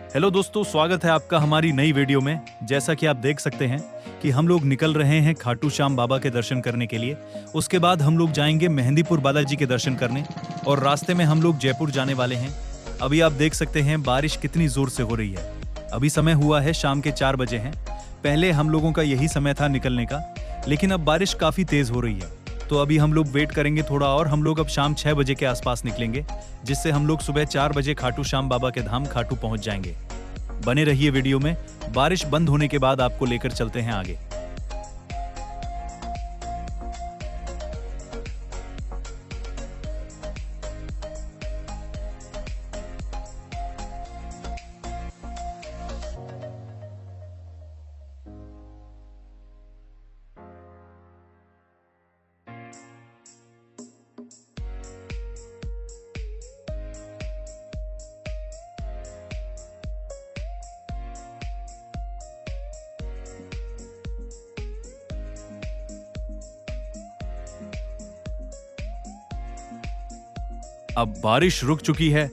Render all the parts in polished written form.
Hello दोस्तों, स्वागत है आपका हमारी नई वीडियो में। जैसा कि आप देख सकते हैं कि हम लोग निकल रहे हैं खाटू श्याम बाबा के दर्शन करने के लिए। उसके बाद हम लोग जाएंगे मेहंदीपुर बालाजी के दर्शन करने और रास्ते में हम लोग जयपुर जाने वाले हैं। अभी आप देख सकते हैं बारिश कितनी जोर से हो रही है। अभी समय हुआ है शाम के 4 बजे हैं। पहले हम लोगों का यही समय था निकलने का, लेकिन अब बारिश काफी तेज हो रही है, तो अभी हम लोग वेट करेंगे थोड़ा और हम लोग अब शाम 6 बजे के आसपास निकलेंगे, जिससे हम लोग सुबह 4 बजे खाटू श्याम बाबा के धाम खाटू पहुंच जाएंगे। बने रहिए वीडियो में। बारिश बंद होने के बाद आपको लेकर चलते हैं आगे। अब बारिश रुक चुकी है।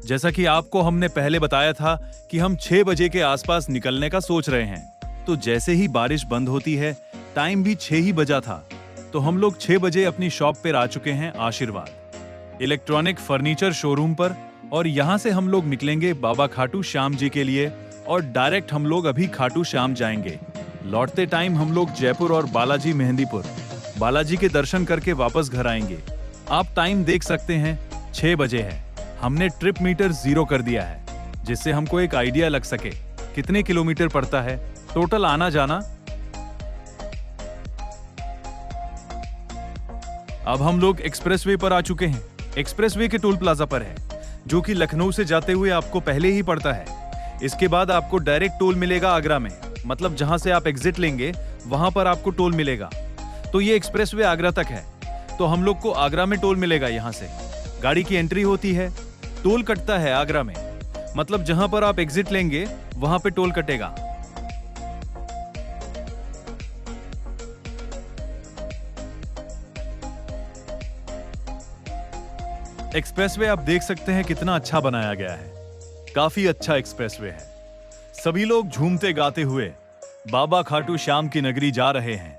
जैसा कि आपको हमने पहले बताया था कि हम 6 बजे के आसपास निकलने का सोच रहे हैं, तो जैसे ही बारिश बंद होती है, टाइम भी 6 ही बजा था, तो हम लोग 6 बजे अपनी शॉप पर आ चुके हैं, आशीर्वाद इलेक्ट्रॉनिक फर्नीचर शोरूम पर। और यहाँ से हम लोग निकलेंगे बाबा खाटू श्याम जी के लिए और डायरेक्ट हम लोग अभी खाटू श्याम जाएंगे। लौटते टाइम हम लोग जयपुर और बालाजी मेहंदीपुर बालाजी के दर्शन करके वापस घर आएंगे। आप टाइम देख सकते हैं, 6 बजे है। हमने ट्रिप मीटर 0 कर दिया है, जिससे हमको एक आइडिया लग सके कितने किलोमीटर पड़ता है टोटल आना जाना। अब हम लोग एक्सप्रेसवे पर आ चुके हैं। एक्सप्रेसवे के टोल प्लाजा पर है, जो कि लखनऊ से जाते हुए आपको पहले ही पड़ता है। इसके बाद आपको डायरेक्ट टोल मिलेगा आगरा में, मतलब जहां से आप एग्जिट लेंगे वहां पर आपको टोल मिलेगा। तो ये एक्सप्रेसवे आगरा तक है, तो हम लोग को आगरा में टोल मिलेगा। यहाँ से गाड़ी की एंट्री होती है, टोल कटता है आगरा में, मतलब जहां पर आप एग्जिट लेंगे वहां पे टोल कटेगा। एक्सप्रेसवे आप देख सकते हैं कितना अच्छा बनाया गया है। काफी अच्छा एक्सप्रेसवे है। सभी लोग झूमते गाते हुए बाबा खाटू श्याम की नगरी जा रहे हैं।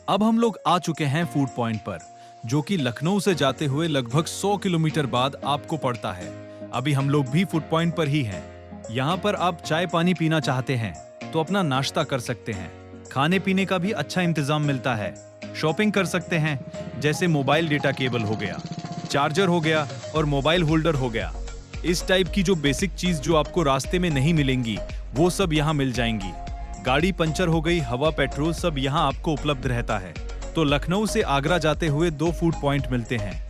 अब हम लोग आ चुके हैं फूड पॉइंट पर, जो कि लखनऊ से जाते हुए लगभग 100 किलोमीटर बाद आपको पड़ता है। अभी हम लोग भी फूड पॉइंट पर ही हैं। यहाँ पर आप चाय पानी पीना चाहते हैं तो अपना नाश्ता कर सकते हैं। खाने पीने का भी अच्छा इंतजाम मिलता है। शॉपिंग कर सकते हैं, जैसे मोबाइल डेटा केबल हो गया, चार्जर हो गया और मोबाइल होल्डर हो गया। इस टाइप की जो बेसिक चीज जो आपको रास्ते में नहीं मिलेंगी, वो सब यहाँ मिल जाएंगी। गाड़ी पंचर हो गई, हवा, पेट्रोल सब यहाँ आपको उपलब्ध रहता है। तो लखनऊ से आगरा जाते हुए 2 फूड पॉइंट मिलते हैं।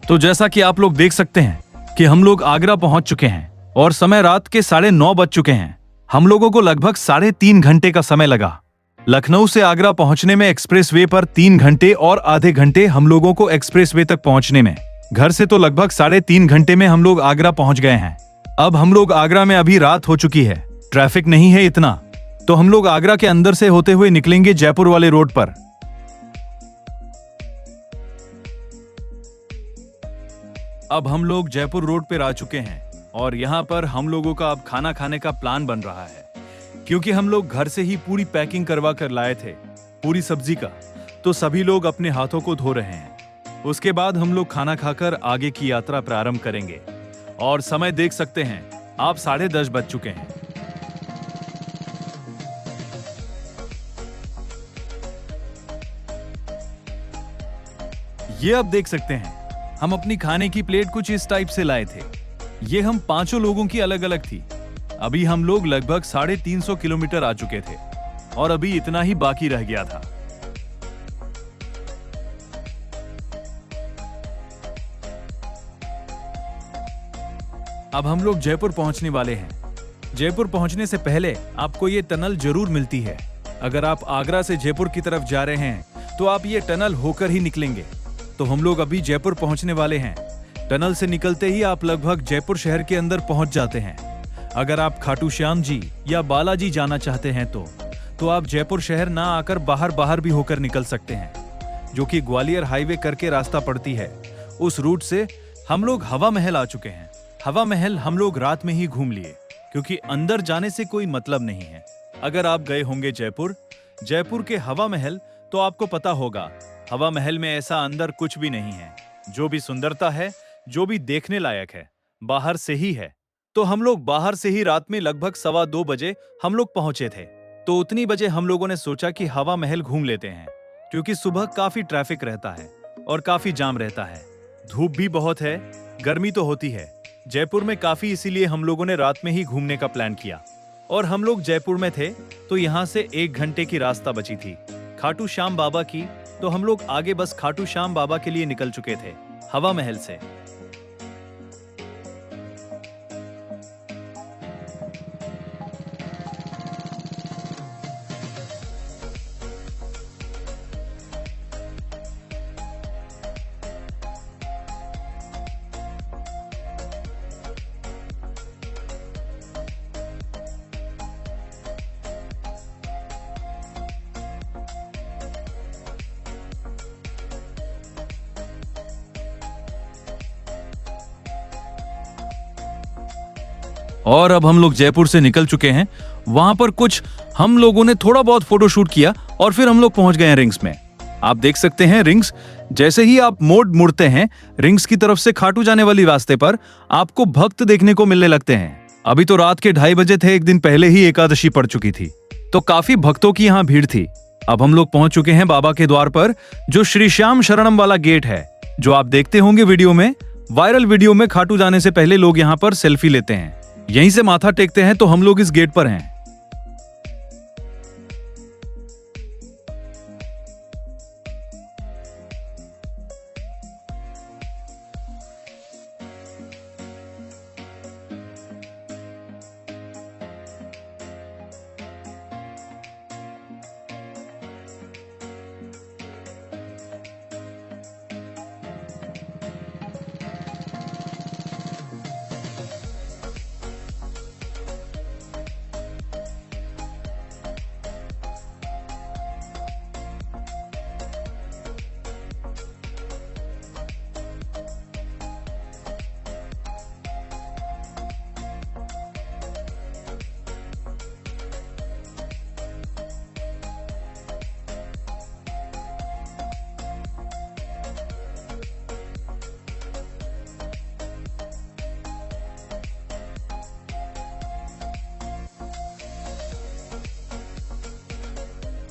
तो जैसा कि आप लोग देख सकते हैं कि हम लोग आगरा पहुंच चुके हैं और समय रात के 9:30 बज चुके हैं। हम लोगों को लगभग 3.5 घंटे का समय लगा। लखनऊ से आगरा पहुंचने में एक्सप्रेसवे पर 3 घंटे और आधे घंटे हम लोगों को एक्सप्रेसवे तक पहुंचने में। घर से तो लगभग 3.5 घंटे में हम लोग आगरा पहुंच गए हैं। अब हम लोग आगरा में अभी रात हो चुकी है, ट्रैफिक नहीं है इतना, तो हम लोग आगरा के अंदर से होते हुए निकलेंगे जयपुर वाले रोड पर। अब हम लोग जयपुर रोड पर आ चुके हैं और यहाँ पर हम लोगों का अब खाना खाने का प्लान बन रहा है, क्योंकि हम लोग घर से ही पूरी पैकिंग करवा कर लाए थे पूरी सब्जी का, तो सभी लोग अपने हाथों को धो रहे हैं। उसके बाद हम लोग खाना खाकर आगे की यात्रा प्रारंभ करेंगे। और समय देख सकते हैं आप, 10:30 बज चुके हैं। ये आप देख सकते हैं, हम अपनी खाने की प्लेट कुछ इस टाइप से लाए थे। ये हम 5 लोगों की अलग अलग थी। अभी हम लोग लगभग 350 किलोमीटर आ चुके थे और अभी इतना ही बाकी रह गया था। अब हम लोग जयपुर पहुंचने वाले हैं। जयपुर पहुंचने से पहले आपको ये टनल जरूर मिलती है। अगर आप आगरा से जयपुर की तरफ जा रहे हैं तो आप ये टनल होकर ही निकलेंगे। तो हम लोग अभी जयपुर पहुंचने वाले हैं। टनल से निकलते ही आप लगभग जयपुर शहर के अंदर पहुंच जाते हैं। अगर आप खाटू श्याम जी या बालाजी जाना चाहते हैं तो आप जयपुर शहर ना आकर बाहर भी होकर निकल सकते हैं, जो कि ग्वालियर हाईवे करके रास्ता पड़ती है। उस रूट से हम लोग हवा महल आ चुके हैं। हवा महल हम लोग रात में ही घूम लिए, क्योंकि अंदर जाने से कोई मतलब नहीं है। अगर आप गए होंगे जयपुर के हवा महल, तो आपको पता होगा हवा महल में ऐसा अंदर कुछ भी नहीं है। जो भी सुंदरता है, जो भी देखने लायक है, बाहर से ही है। तो हम लोग बाहर से ही रात में लगभग 2:15 बजे हम लोग पहुंचे थे। तो उतनी बजे हम लोगों ने सोचा कि हवा महल घूम लेते हैं, क्योंकि सुबह काफी ट्रैफिक रहता है और काफी जाम रहता है। धूप भी बहुत है, गर्मी तो होती है जयपुर में काफी, इसीलिए हम लोगों ने रात में ही घूमने का प्लान किया। और हम लोग जयपुर में थे तो यहाँ से 1 घंटे की रास्ता बची थी खाटू श्याम बाबा की। तो हम लोग आगे बस खाटू श्याम बाबा के लिए निकल चुके थे हवा महल से। और अब हम लोग जयपुर से निकल चुके हैं। वहां पर कुछ हम लोगों ने थोड़ा बहुत फोटोशूट किया और फिर हम लोग पहुंच गए हैं रिंग्स में। आप देख सकते हैं रिंग्स, जैसे ही आप मुड़ते हैं रिंग्स की तरफ से खाटू जाने वाली रास्ते पर, आपको भक्त देखने को मिलने लगते हैं। अभी तो रात के 2:30 बजे थे, एक दिन पहले ही एकादशी पड़ चुकी थी, तो काफी भक्तों की यहाँ भीड़ थी। अब हम लोग पहुंच चुके हैं बाबा के द्वार पर, जो श्री श्याम शरणम वाला गेट है, जो आप देखते होंगे वीडियो में। वायरल वीडियो में खाटू जाने से पहले लोग यहाँ पर सेल्फी लेते हैं, यहीं से माथा टेकते हैं। तो हम लोग इस गेट पर हैं।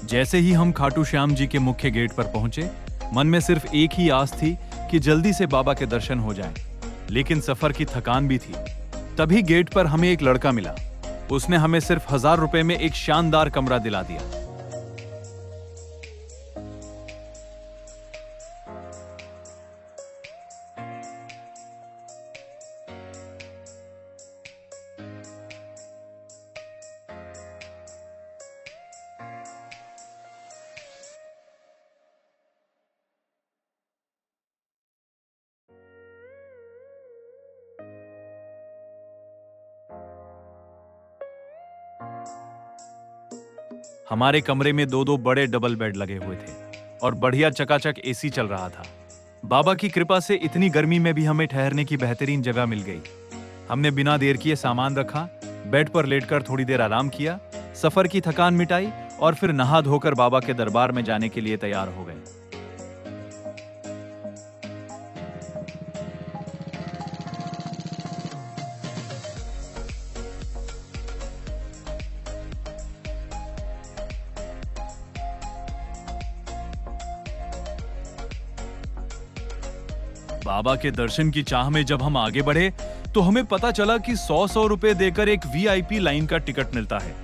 जैसे ही हम खाटू श्याम जी के मुख्य गेट पर पहुंचे, मन में सिर्फ एक ही आस थी कि जल्दी से बाबा के दर्शन हो जाएं। लेकिन सफर की थकान भी थी। तभी गेट पर हमें एक लड़का मिला। उसने हमें सिर्फ 1000 रुपए में एक शानदार कमरा दिला दिया। हमारे कमरे में 2-2 बड़े डबल बेड लगे हुए थे और बढ़िया चकाचक एसी चल रहा था। बाबा की कृपा से इतनी गर्मी में भी हमें ठहरने की बेहतरीन जगह मिल गई। हमने बिना देर किए सामान रखा, बेड पर लेटकर थोड़ी देर आराम किया, सफर की थकान मिटाई और फिर नहा धोकर बाबा के दरबार में जाने के लिए तैयार हो गए। बाबा के दर्शन की चाह में जब हम आगे बढ़े तो हमें पता चला कि 100 रुपए देकर एक वीआईपी लाइन का टिकट मिलता है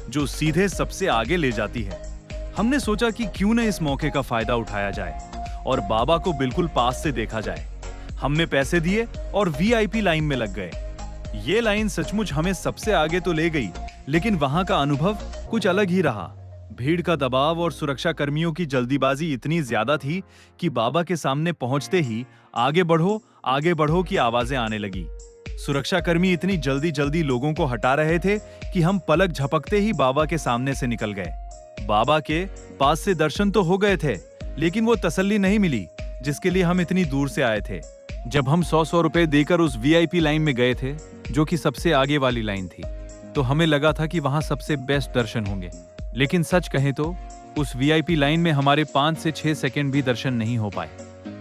जो सीधे सबसे आगे ले जाती है। हमने सोचा कि क्यों न इस मौके का फायदा उठाया जाए और बाबा को बिल्कुल पास से देखा जाए। हमने पैसे दिए और वीआईपी लाइन में लग गए। ये लाइन सचमुच हमें सबसे आगे तो ले गई, लेकिन वहां का अनुभव कुछ अलग ही रहा। भीड़ का दबाव और सुरक्षा कर्मियों की जल्दीबाजी इतनी ज्यादा थी कि बाबा के सामने पहुंचते ही आगे बढ़ो की आवाजें आने लगी। सुरक्षा कर्मी इतनी जल्दी जल्दी लोगों को हटा रहे थे कि हम पलक झपकते ही बाबा के सामने से निकल गए। बाबा के पास से दर्शन तो हो गए थे, लेकिन वो तसल्ली नहीं मिली जिसके लिए हम इतनी दूर से आए थे। जब हम 100 रुपए देकर उस वीआईपी लाइन में गए थे, जो कि सबसे आगे वाली लाइन थी, तो हमें लगा था कि वहां सबसे बेस्ट दर्शन होंगे। लेकिन सच कहें तो उस वीआईपी लाइन में हमारे 5 से 6 सेकंड भी दर्शन नहीं हो पाए।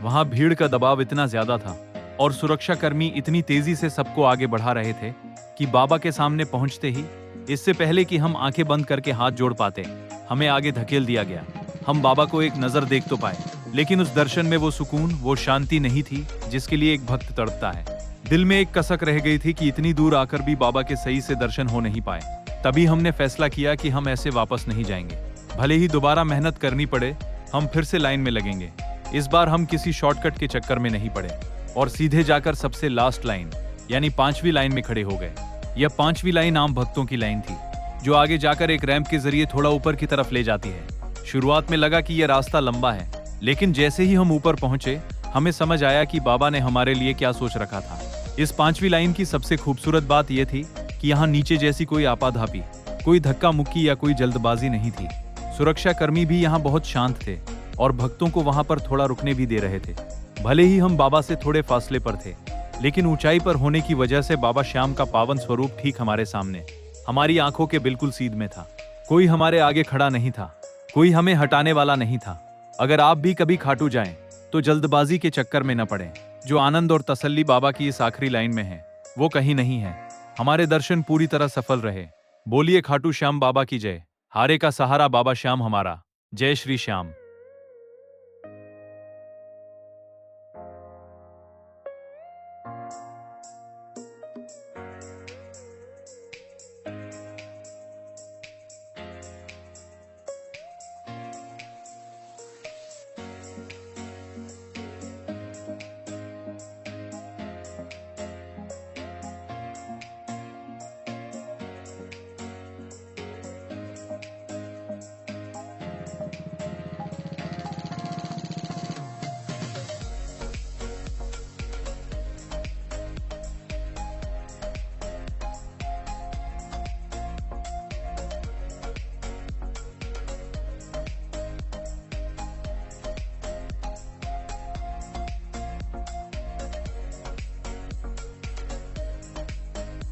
वहां भीड़ का दबाव इतना ज्यादा था और सुरक्षा कर्मी इतनी तेजी से सबको आगे बढ़ा रहे थे कि बाबा के सामने पहुंचते ही, इससे पहले कि हम आंखें बंद करके हाथ जोड़ पाते, हमें आगे धकेल दिया गया। हम बाबा को एक नजर देख तो पाए, लेकिन उस दर्शन में वो सुकून, वो शांति नहीं थी जिसके लिए एक भक्त तड़पता है। दिल में एक कसक रह गई थी कि इतनी दूर आकर भी बाबा के सही से दर्शन हो नहीं पाए। तभी हमने फैसला किया कि हम ऐसे वापस नहीं जाएंगे। भले ही दोबारा मेहनत करनी पड़े, हम फिर से लाइन में लगेंगे। इस बार हम किसी शॉर्टकट के चक्कर में नहीं पड़े और सीधे जाकर सबसे लास्ट लाइन यानी 5वीं लाइन में खड़े हो गए। यह 5वीं लाइन आम भक्तों की लाइन थी, जो आगे जाकर एक रैंप के जरिए थोड़ा ऊपर की तरफ ले जाती है। शुरुआत में लगा कि यह रास्ता लंबा है, लेकिन जैसे ही हम ऊपर पहुंचे, हमें समझ आया कि बाबा ने हमारे लिए क्या सोच रखा था। इस 5वीं लाइन की सबसे खूबसूरत बात यह थी कि यहाँ नीचे जैसी कोई आपाधापी, कोई धक्का मुक्की या कोई जल्दबाजी नहीं थी। सुरक्षा कर्मी भी यहाँ बहुत शांत थे और भक्तों को वहां पर थोड़ा रुकने भी दे रहे थे। भले ही हम बाबा से थोड़े फासले पर थे, लेकिन ऊंचाई पर होने की वजह से बाबा श्याम का पावन स्वरूप ठीक हमारे सामने, हमारी आंखों के बिल्कुल सीध में था। कोई हमारे आगे खड़ा नहीं था, कोई हमें हटाने वाला नहीं था। अगर आप भी कभी खाटू जाएं, तो जल्दबाजी के चक्कर में न पड़ें। जो आनंद और तसल्ली बाबा की इस आखिरी लाइन में है, वो कहीं नहीं है। हमारे दर्शन पूरी तरह सफल रहे। बोलिए खाटू श्याम बाबा की जय। हारे का सहारा बाबा श्याम हमारा। जय श्री श्याम।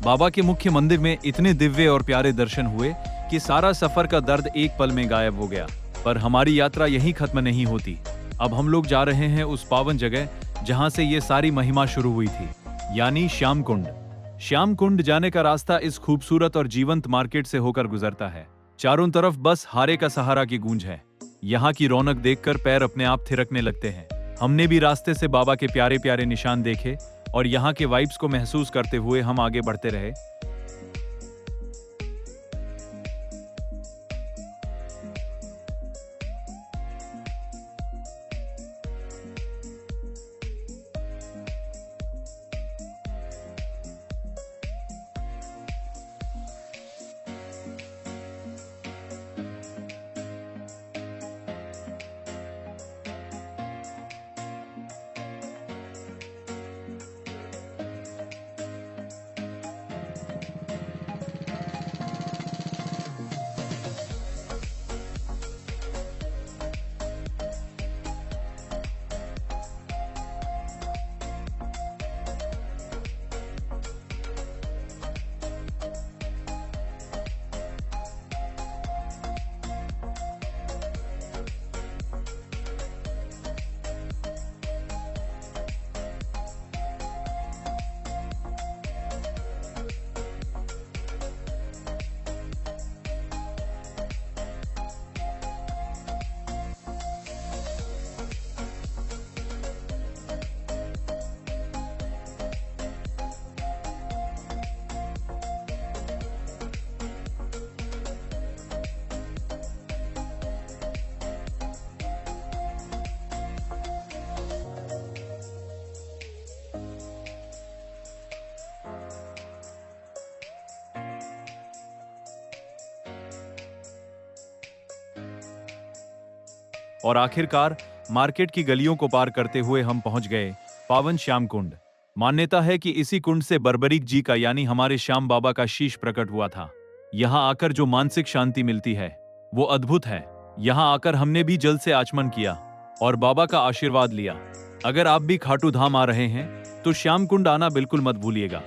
बाबा के मुख्य मंदिर में इतने दिव्य और प्यारे दर्शन हुए कि सारा सफर का दर्द एक पल में गायब हो गया। पर हमारी यात्रा यहीं खत्म नहीं होती। अब हम लोग जा रहे हैं उस पावन जगह जहां से ये सारी महिमा शुरू हुई थी, यानी श्याम कुंड। श्याम कुंड जाने का रास्ता इस खूबसूरत और जीवंत मार्केट से होकर गुजरता है। चारों तरफ बस हारे का सहारा की गूंज है। यहाँ की रौनक देखकर पैर अपने आप थिरकने लगते हैं। हमने भी रास्ते से बाबा के प्यारे प्यारे निशान देखे और यहाँ के वाइब्स को महसूस करते हुए हम आगे बढ़ते रहे। और आखिरकार मार्केट की गलियों को पार करते हुए हम पहुंच गए पावन श्याम कुंड। मान्यता है कि इसी कुंड से बर्बरीक जी का यानी हमारे श्याम बाबा का शीश प्रकट हुआ था। यहाँ आकर जो मानसिक शांति मिलती है वो अद्भुत है। यहाँ आकर हमने भी जल से आचमन किया और बाबा का आशीर्वाद लिया। अगर आप भी खाटू धाम आ रहे हैं तो श्याम कुंड आना बिल्कुल मत भूलिएगा।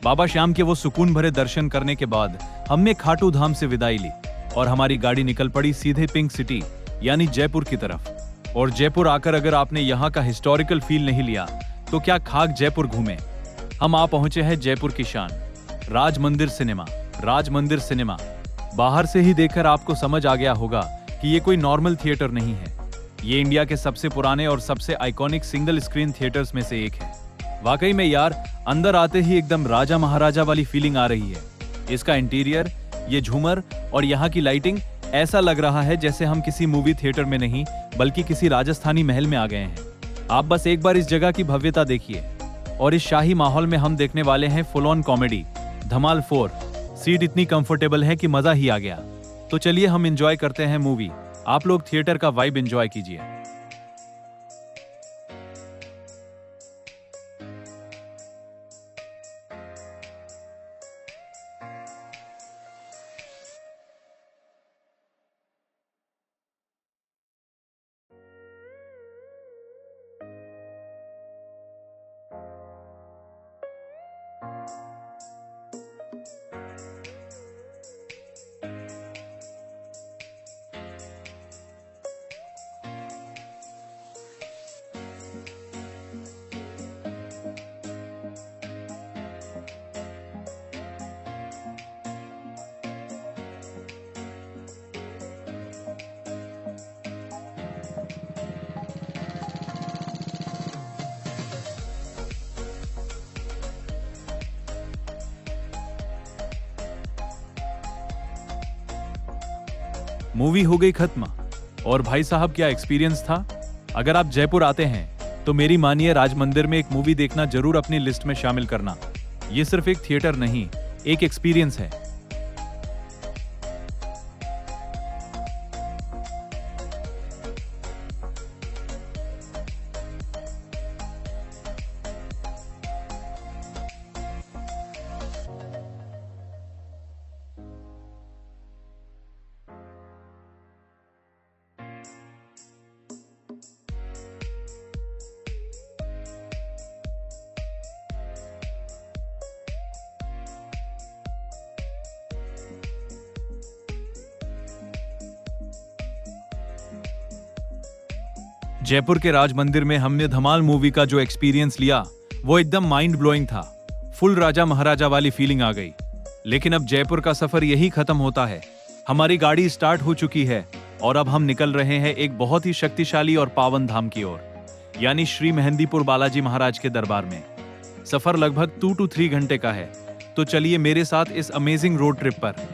बाबा श्याम के वो सुकून भरे दर्शन करने के बाद हमने खाटू धाम से विदाई ली और हमारी गाड़ी निकल पड़ी सीधे पिंक सिटी यानी जयपुर की तरफ। और जयपुर आकर अगर आपने यहाँ का हिस्टोरिकल फील नहीं लिया तो क्या खाक जयपुर घूमे। हम आ पहुंचे हैं जयपुर की शान राज मंदिर सिनेमा। राज मंदिर सिनेमा बाहर से ही देखकर आपको समझ आ गया होगा कि ये कोई नॉर्मल थिएटर नहीं है। ये इंडिया के सबसे पुराने और सबसे आइकॉनिक सिंगल स्क्रीन थिएटर्स में से एक है। वाकई में यार, अंदर आते ही एकदम राजा महाराजा वाली फीलिंग आ रही है। इसका इंटीरियर, ये झूमर और यहाँ की लाइटिंग ऐसा लग रहा है जैसे हम किसी मूवी थिएटर में नहीं बल्कि किसी राजस्थानी महल में आ गए हैं। आप बस एक बार इस जगह की भव्यता देखिए। और इस शाही माहौल में हम देखने वाले हैं full on comedy Dhamaal 4। Seat इतनी कंफर्टेबल है कि मजा ही आ गया। तो चलिए हम एंजॉय करते हैं मूवी। आप लोग थिएटर का वाइब एंजॉय कीजिए। मूवी हो गई खत्म। और भाई साहब, क्या एक्सपीरियंस था। अगर आप जयपुर आते हैं तो मेरी मानिए राज मंदिर में एक मूवी देखना जरूर अपनी लिस्ट में शामिल करना। ये सिर्फ एक थिएटर नहीं, एक एक्सपीरियंस है। जयपुर के राज मंदिर में हमने धमाल मूवी का जो एक्सपीरियंस लिया वो एकदम माइंड ब्लोइंग था। फुल राजा महाराजा वाली फीलिंग आ गई। लेकिन अब जयपुर का सफर यही खत्म होता है। हमारी गाड़ी स्टार्ट हो चुकी है और अब हम निकल रहे हैं एक बहुत ही शक्तिशाली और पावन धाम की ओर, यानी श्री मेहंदीपुर बालाजी महाराज के दरबार में। सफर लगभग 2 to 3 घंटे का है, तो चलिए मेरे साथ इस अमेजिंग रोड ट्रिप पर।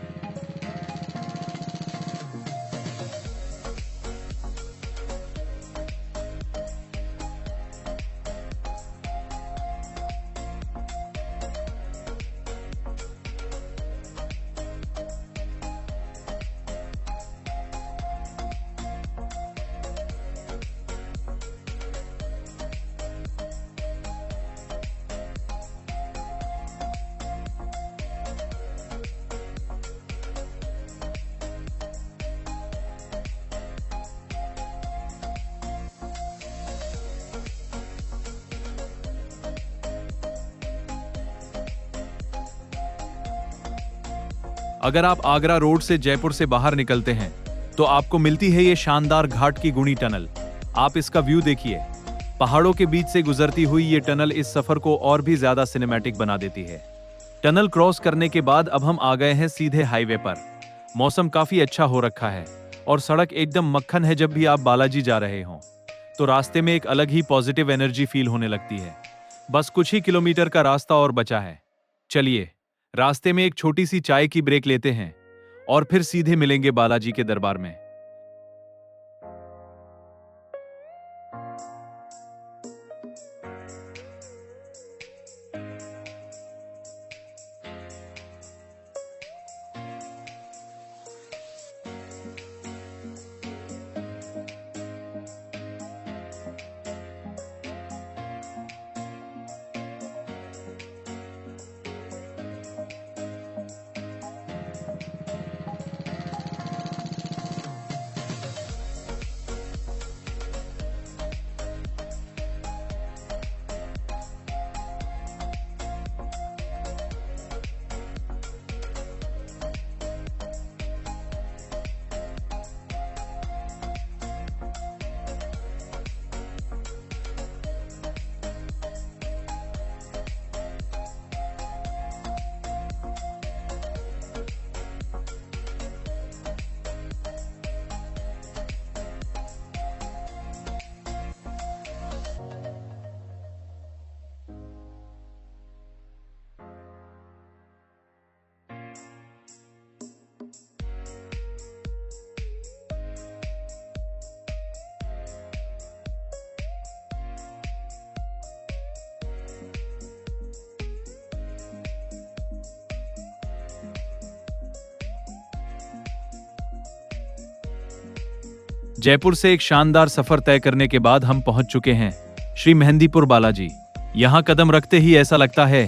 अगर आप आगरा रोड से जयपुर से बाहर निकलते हैं तो आपको मिलती है ये शानदार घाट की गुणी टनल। आप इसका व्यू देखिए। पहाड़ों के बीच से गुजरती हुई ये टनल इस सफर को और भी ज्यादा सिनेमैटिक बना देती है। टनल क्रॉस करने के बाद अब हम आ गए हैं सीधे हाईवे पर। मौसम काफी अच्छा हो रखा है और सड़क एकदम मक्खन है। जब भी आप बालाजी जा रहे हों तो रास्ते में एक अलग ही पॉजिटिव एनर्जी फील होने लगती है। बस कुछ ही किलोमीटर का रास्ता और बचा है। चलिए रास्ते में एक छोटी सी चाय की ब्रेक लेते हैं और फिर सीधे मिलेंगे बालाजी के दरबार में। जयपुर से एक शानदार सफर तय करने के बाद हम पहुंच चुके हैं श्री मेहंदीपुर बालाजी। यहां कदम रखते ही ऐसा लगता है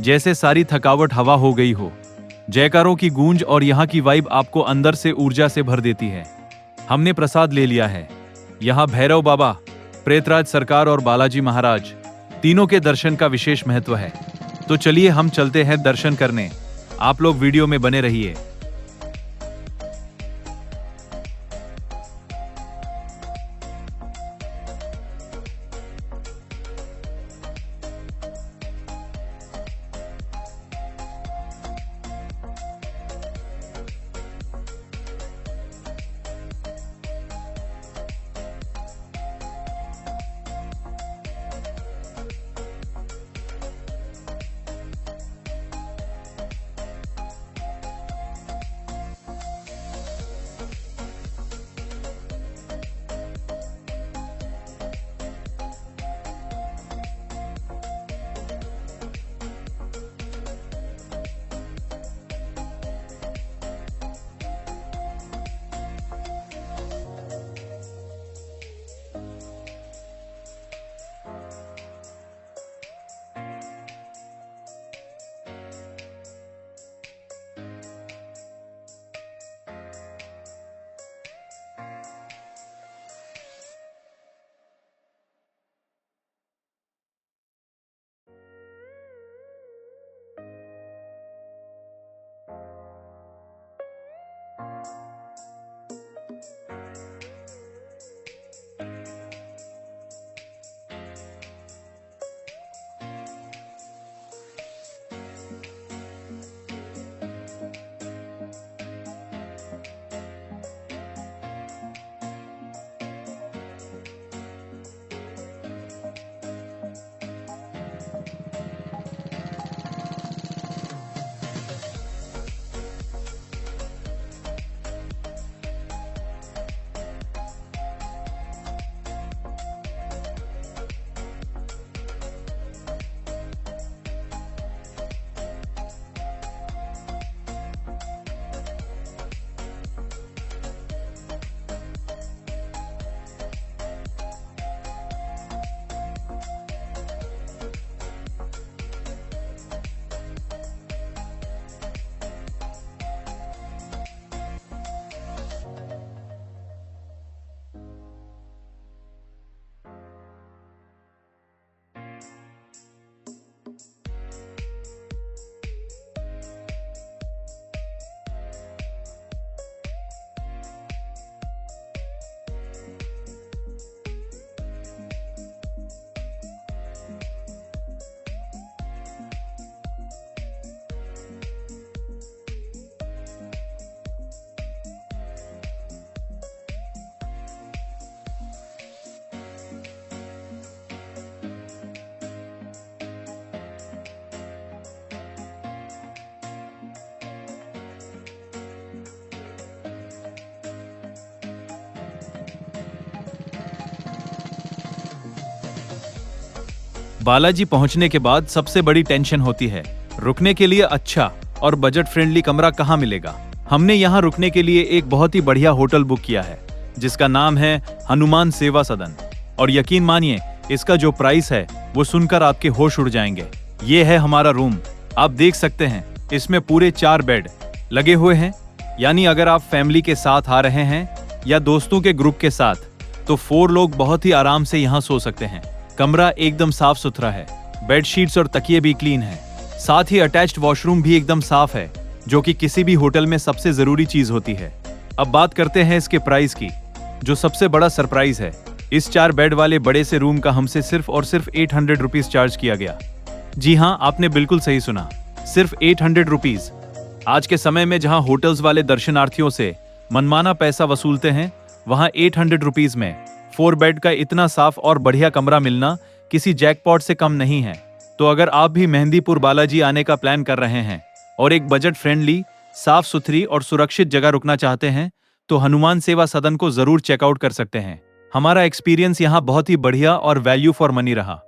जैसे सारी थकावट हवा हो गई हो। जयकारों की गूंज और यहां की वाइब आपको अंदर से ऊर्जा से भर देती है। हमने प्रसाद ले लिया है। यहां भैरव बाबा, प्रेतराज सरकार और बालाजी महाराज तीनों के दर्शन का विशेष महत्व है। तो चलिए हम चलते हैं दर्शन करने। आप लोग वीडियो में बने रहिए। बालाजी पहुंचने के बाद सबसे बड़ी टेंशन होती है, रुकने के लिए अच्छा और बजट फ्रेंडली कमरा कहाँ मिलेगा। हमने यहाँ रुकने के लिए एक बहुत ही बढ़िया होटल बुक किया है जिसका नाम है हनुमान सेवा सदन। और यकीन मानिए, इसका जो प्राइस है वो सुनकर आपके होश उड़ जाएंगे। ये है हमारा रूम। आप देख सकते हैं इसमें पूरे 4 बेड लगे हुए हैं। यानी अगर आप फैमिली के साथ आ रहे हैं या दोस्तों के ग्रुप के साथ तो 4 लोग बहुत ही आराम से यहाँ सो सकते हैं। कमरा एकदम साफ सुथरा है, बेडशीट्स और तकिए भी क्लीन हैं। साथ ही अटैच्ड वॉशरूम भी एकदम साफ है, जो कि किसी भी होटल में सबसे जरूरी चीज होती है। अब बात करते हैं इसके प्राइस की, जो सबसे बड़ा सरप्राइज है। इस 4 बेड वाले बड़े से रूम का हमसे सिर्फ और सिर्फ 800 रुपीज चार्ज किया गया। जी हाँ, आपने बिल्कुल सही सुना, सिर्फ 800 रुपीज। आज के समय में जहां होटल्स वाले दर्शनार्थियों से मनमाना पैसा वसूलते हैं, वहां 800 रुपीज में 4 बेड का इतना साफ और बढ़िया कमरा मिलना किसी जैकपॉट से कम नहीं है। तो अगर आप भी मेहंदीपुर बालाजी आने का प्लान कर रहे हैं और एक बजट फ्रेंडली, साफ सुथरी और सुरक्षित जगह रुकना चाहते हैं तो हनुमान सेवा सदन को जरूर चेकआउट कर सकते हैं। हमारा एक्सपीरियंस यहाँ बहुत ही बढ़िया और वैल्यू फॉर मनी रहा।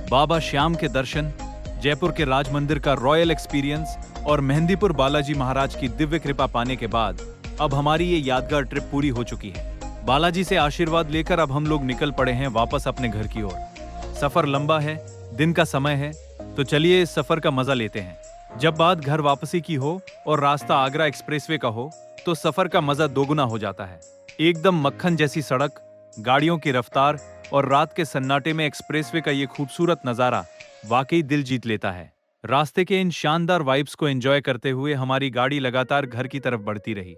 बाबा श्याम के दर्शन, जयपुर के राज मंदिर का रॉयल एक्सपीरियंस और मेहंदीपुर बालाजी महाराज की दिव्य कृपा पाने के बाद अब हमारी ये यादगार ट्रिप पूरी हो चुकी है। बालाजी से आशीर्वाद लेकर अब हम लोग निकल पड़े हैं वापस अपने घर की ओर। सफर लंबा है, दिन का समय है, तो चलिए इस सफर का मजा लेते हैं। जब बात घर वापसी की हो और रास्ता आगरा एक्सप्रेसवे का हो तो सफर का मजा दोगुना हो जाता है। एकदम मक्खन जैसी सड़क, गाड़ियों की रफ्तार और रात के सन्नाटे में एक्सप्रेसवे का ये खूबसूरत नजारा वाकई दिल जीत लेता है। रास्ते के इन शानदार वाइब्स को एंजॉय करते हुए हमारी गाड़ी लगातार घर की तरफ बढ़ती रही।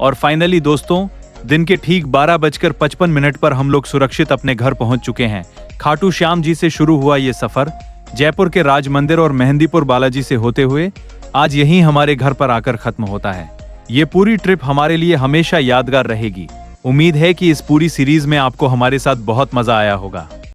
और फाइनली दोस्तों, दिन के ठीक 12:55 पर हम लोग सुरक्षित अपने घर पहुंच चुके हैं। खाटू श्याम जी से शुरू हुआ ये सफर जयपुर के राज मंदिर और मेहंदीपुर बालाजी से होते हुए आज यहीं हमारे घर पर आकर खत्म होता है। ये पूरी ट्रिप हमारे लिए हमेशा यादगार रहेगी। उम्मीद है कि इस पूरी सीरीज में आपको हमारे साथ बहुत मजा आया होगा।